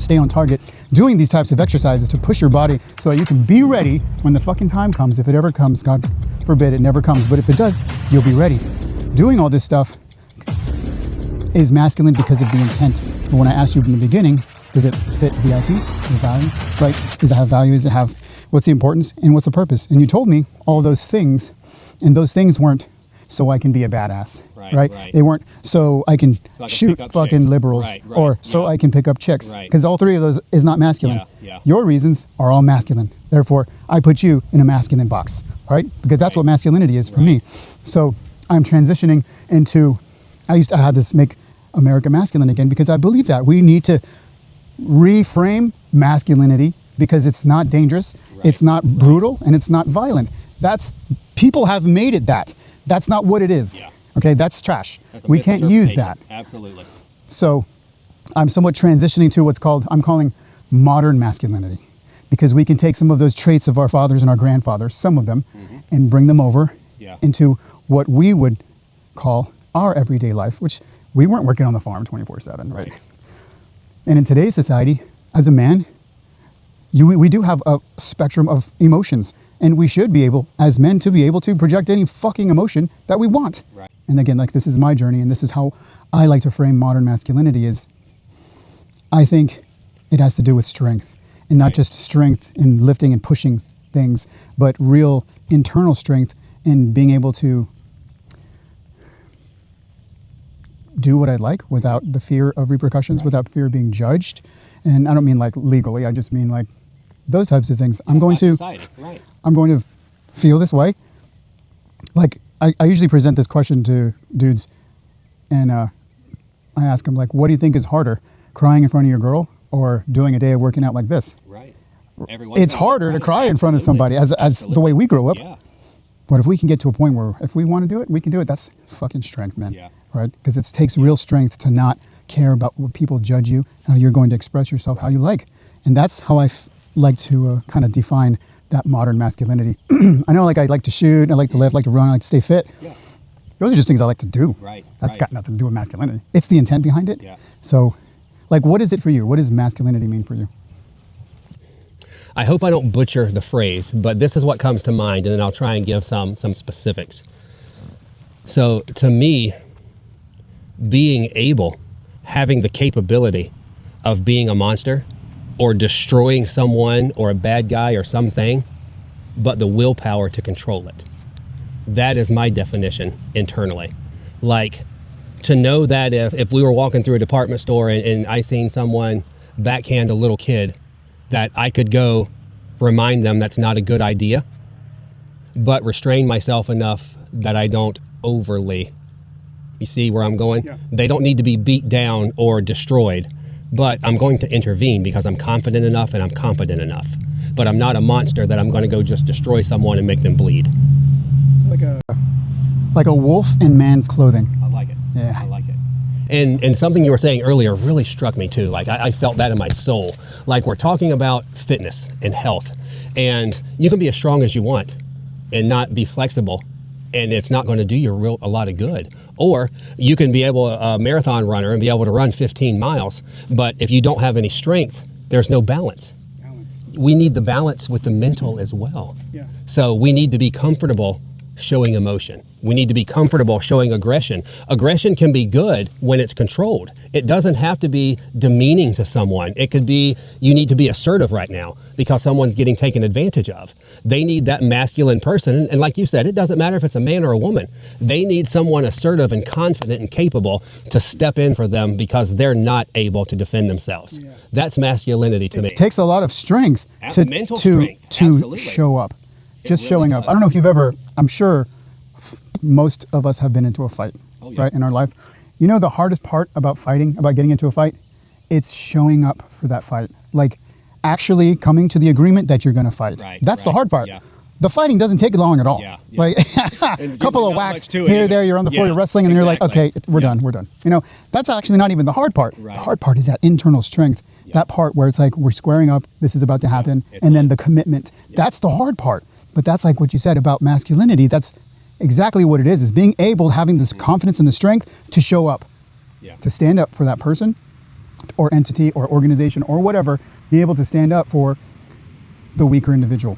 stay on target, doing these types of exercises to push your body so that you can be ready when the fucking time comes. If it ever comes, God forbid it never comes, but if it does, you'll be ready. Doing all this stuff is masculine because of the intent. But when I asked you from the beginning, does it fit VIP, the value, right? Does it have value? Does it have, what's the importance and what's the purpose? And you told me all those things, and those things weren't so I can be a badass, right? They weren't so I can shoot fucking chicks. Liberals, or so I can pick up chicks, because all three of those is not masculine. Your reasons are all masculine. Therefore, I put you in a masculine box, right? Because that's what masculinity is for me. So I'm transitioning into, I had this Make America Masculine Again, because I believe that we need to reframe masculinity, because it's not dangerous, it's not brutal, and it's not violent. People have made it that. That's not what it is. Okay, that's trash. We can't use that. Absolutely. So I'm somewhat transitioning to I'm calling modern masculinity, because we can take some of those traits of our fathers and our grandfathers, some of them, and bring them over into what we would call our everyday life, which we weren't working on the farm 24/7, right? And in today's society, as a man, we do have a spectrum of emotions, and we should be able, as men, to be able to project any fucking emotion that we want. And again, like, this is my journey, and this is how I like to frame modern masculinity. Is I think it has to do with strength, and not just strength in lifting and pushing things, but real internal strength in being able to do what I like without the fear of repercussions, without fear of being judged. And I don't mean like legally, I just mean like those types of things. I'm going to feel this way. Like, I usually present this question to dudes, and I ask them, like, what do you think is harder, crying in front of your girl or doing a day of working out like this? It's harder to cry in front of somebody, as the way we grew up. But if we can get to a point where if we want to do it, we can do it. That's fucking strength, man. Right? Because it takes real strength to not care about what people judge you, how you're going to express yourself, how you like. And that's how I like to kind of define that modern masculinity. I know, like, I like to shoot, I like to lift, I like to run, I like to stay fit. Those are just things I like to do. That's got nothing to do with masculinity. It's the intent behind it. So, like, what is it for you? What does masculinity mean for you? I hope I don't butcher the phrase, but this is what comes to mind, and then I'll try and give some specifics. So, to me, being able, having the capability of being a monster or destroying someone or a bad guy or something, but the willpower to control it. That is my definition internally. Like, to know that if we were walking through a department store and I seen someone backhand a little kid, that I could go remind them that's not a good idea, but restrain myself enough that I don't overly. You see where I'm going? They don't need to be beat down or destroyed, but I'm going to intervene because I'm confident enough and I'm competent enough. But I'm not a monster that I'm going to go just destroy someone and make them bleed. It's like a wolf in man's clothing. I like it. Yeah. I like it. And something you were saying earlier really struck me too. Like, I felt that in my soul. Like, we're talking about fitness and health, and you can be as strong as you want and not be flexible, and it's not going to do you a lot of good. Or you can be a marathon runner and be able to run 15 miles, but if you don't have any strength, there's no balance. We need the balance with the mental as well. So we need to be comfortable showing emotion. We need to be comfortable showing aggression. Aggression can be good when it's controlled. It doesn't have to be demeaning to someone. It could be, you need to be assertive right now because someone's getting taken advantage of. They need that masculine person. And like you said, it doesn't matter if it's a man or a woman. They need someone assertive and confident and capable to step in for them because they're not able to defend themselves. That's masculinity to me. It takes a lot of strength to show up. Just showing up. I don't know if you've ever, I'm sure most of us have been into a fight, right, in our life. You know, the hardest part about fighting, about getting into a fight, it's showing up for that fight. Like, actually coming to the agreement that you're going to fight. That's the hard part. The fighting doesn't take long at all. Like, a couple of whacks here, there, you're on the floor, you're wrestling, and you're like, okay, we're done. You know, that's actually not even the hard part. The hard part is that internal strength, that part where it's like, we're squaring up, this is about to happen, and then the commitment. That's the hard part. But that's like what you said about masculinity. That's exactly what it is being able, having this confidence and the strength to show up, to stand up for that person, or entity or organization or whatever be able to stand up for the weaker individual.